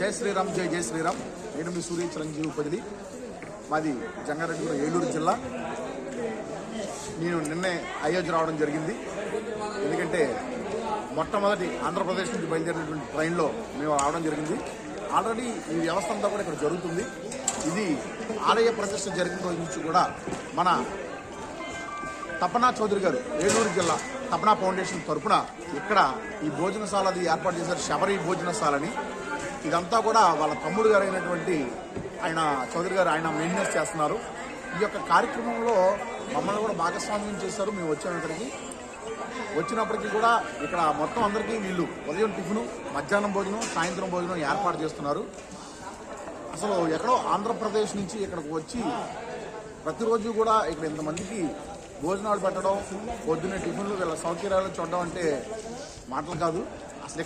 జై శ్రీరామ్ జై జై శ్రీరామ్. నేను మీ సూర్య చిరంజీవి పదిలి, మాది జంగారెడ్డి ఏలూరు జిల్లా. నేను నిన్నే అయోధ్య రావడం జరిగింది. ఎందుకంటే మొట్టమొదటి ఆంధ్రప్రదేశ్ నుంచి బయలుదేరినటువంటి ట్రైన్లో మేము రావడం జరిగింది. ఆల్రెడీ ఈ వ్యవస్థ అంతా కూడా ఇక్కడ జరుగుతుంది. ఇది ఆలయ ప్రతిష్ఠ జరిగిన రోజు నుంచి కూడా మన తపనా చౌదరి గారు ఏలూరు జిల్లా తపనా ఫౌండేషన్ తరఫున ఇక్కడ ఈ భోజనశాలది ఏర్పాటు చేశారు, శబరి భోజనశాలని. ఇదంతా కూడా వాళ్ళ తమ్ముడు గారు అయినటువంటి ఆయన చౌదరి గారు ఆయన మెయింటెనెన్స్ చేస్తున్నారు. ఈ యొక్క కార్యక్రమంలో మమ్మల్ని కూడా భాగస్వామ్యం చేశారు. మేము వచ్చాము ఇక్కడికి. వచ్చినప్పటికీ కూడా ఇక్కడ మొత్తం అందరికీ వీళ్ళు ఉదయం టిఫిను, మధ్యాహ్నం భోజనం, సాయంత్రం భోజనం ఏర్పాటు చేస్తున్నారు. అసలు ఎక్కడో ఆంధ్రప్రదేశ్ నుంచి ఇక్కడికి వచ్చి ప్రతిరోజు కూడా ఇక్కడ ఇంతమందికి భోజనాలు పెట్టడం, పొద్దున్నే టిఫిన్లు, వీళ్ళ సౌకర్యాలు చూడడం అంటే మాటలు కాదు. అసలు